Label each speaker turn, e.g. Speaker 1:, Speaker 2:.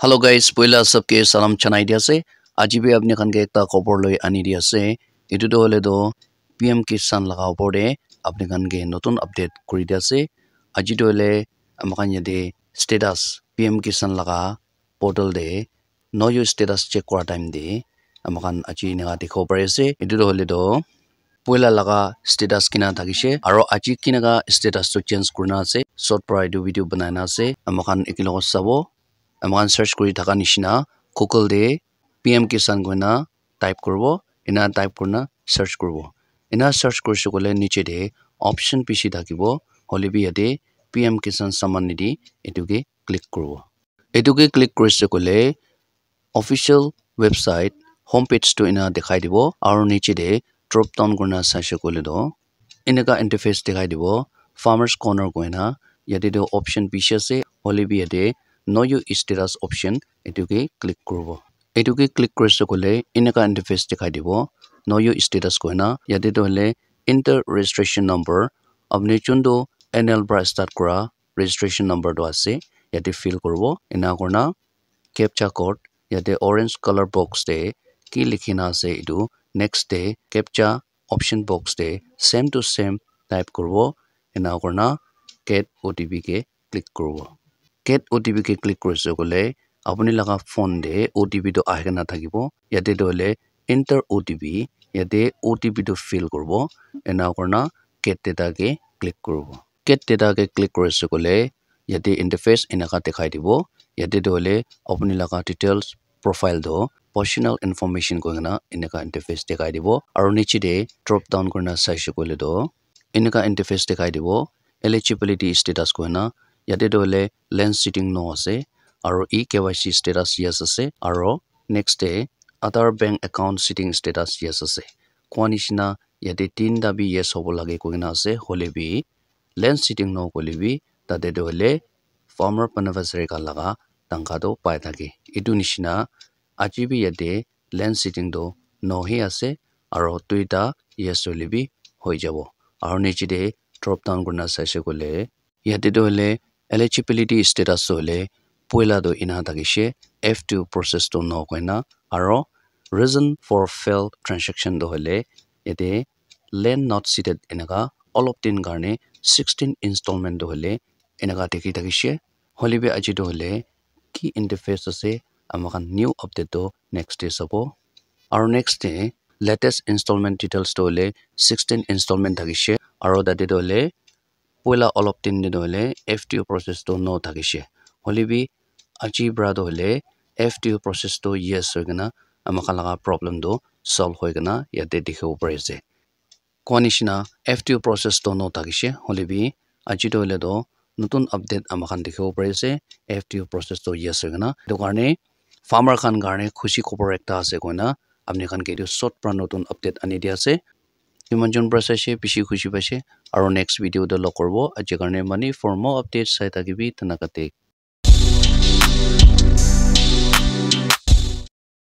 Speaker 1: hello guys पहिला सबके सलाम चनाई दिया से आज भी अपने खान के एक खबर लय आनी दिया से इटु तो होले दो पीएम किसान लगा पड़े अपने खान के नतुन अपडेट करी दिया से आज तो होले हमकान यदि स्टेटस पीएम किसान लगा पोर्टल दे नो यू स्टेटस चेक करा टाइम दे हमकान आज नेगा देखो पड़े से इटु तो होले दो पहिला लगा स्टेटस किना থাকিছে আৰু আজি কিনাगा स्टेटस तो चेंज करना से शॉर्ट प्राइड वीडियो बनाना से हमकान एकिलो साबो हमकान सर्च करी थाका निशिना गुगल दे पीएम किसान गना टाइप करबो इना टाइप करना सर्च करबो इना सर्च करसे गले नीचे दे ऑप्शन पिसि থাকিবो हलिबि यादे पीएम किसान सम्मान निधि एटुके क्लिक करबो एटुके क्लिक करसे गले ऑफिशियल वेबसाइट होम पेज तो इना दिखाई दिबो और नीचे दे ड्रॉप डाउन करना सासे गले दो इनका इंटरफेस दिखाई दिबो फार्मर्स कॉर्नर गना यादे दो ऑप्शन पिसे से हलिबि यादे नो यू स्टेटस ऑप्शन एटुके क्लिक करबो एटुके क्लिक करसे गले इनका इंटरफेस दिखाई दिबो नो यू स्टेटस गना यादे तो हले इंटर रजिस्ट्रेशन नंबर अपने चुंदो एनएल ब्रा स्टार्ट करा रजिस्ट्रेशन नंबर दो आसे यादे फिल करबो इना करना कैप्चा कोड यादे ऑरेंज कलर बॉक्स दे की लिखिना से इदु नेक्स्ट डे कैप्चा ऑप्शन बॉक्स दे सेम टू सेम टाइप करबो इना करना गेट ओटीपी के क्लिक करबो गेट ओटीपी के क्लिक करसे गले अपनी लगा फोन दे ओटीपी तो आगे ना থাকিবो यादे दोले इंटर ओटीपी यादे ओटीपी तो फिल करबो एना करना गेट डेटा के क्लिक करबो गेट डेटा के क्लिक करसे गले यादे इंटरफेस इनाका दिखाई दिबो यादे दोले अपनी लगा डिटेल्स प्रोफाइल दो पर्सनल इन्फॉर्मेशन को ना इनका इंटरफेस दिखाई दिबो और नीचे दे ड्रॉप डाउन करना साइसे कोले दो इनका इंटरफेस दिखाई दिबो एलिजिबिलिटी स्टेटस को ना यादे दोले लैंड सीटिंग नो आसे और ई केवाईसी स्टेटस यस आसे और नेक्स्ट डे other bank account seeding status yes आसे कोनिशना यादे तीन दाबी यस होबो लागे को ना आसे होलेबी लैंड सीटिंग नो कोलेबी तादे दोले फार्मर पनवसरे का लगा तंका दो पाए थाके इदु निशिना আজি भी यादे लैंड सीटिंग दो नो ही आसे और तुइटा यस होलेबी हो जाबो और नीचे दे ड्रॉप डाउन करना साइसे कोले यादे दोले एलिजिबिलिटी स्टेटस होले पहिला दो इना থাকিছে F2 प्रोसेस तो न कोइना आरो रीजन फॉर फेल्ड ट्रांजैक्शन दो होले यादे लैंड नॉट सीटेड इनका ऑल ऑफ दिन गाने 16 इंस्टॉलमेंट दो होले इनका देखि থাকিছে होलिबे আজি दो होले की इंटरफेस से আমাকান নিউ আপডেট দো নেক্সট ডে সবো আর next day latest installment details তো হলে 16 ইনস্টলমেন্ট থাকিছে আর দাতে দলে পয়লা অলপ দিন দিন হলে এফটিও প্রসেস তো ন থাকিছে হলিবি আজি ব্রাদ হলে এফটিও প্রসেস তো ইয়েস হইগনা আমাকা লাগা প্রবলেম দো সলভ হইগনা ইয়াতে দেখিব পাইছে কোনিশনা এফটিও প্রসেস তো ন থাকিছে হলিবি আজি দলে দো নতুন আপডেট আমাকান দেখিব পাইছে এফটিও প্রসেস তো ইয়েস হইগনা তো কারণে फार्मर खान गाने खुशी खबर एकता आसे कोना अपने खान के शॉर्ट प्रा नतुन अपडेट आनी दिया से हिमंजन प्रसासे पिसी खुशी पासे और नेक्स्ट वीडियो द लग करबो आज गाने मानी फॉर मोर अपडेट्स साइता गिबि तनाकाते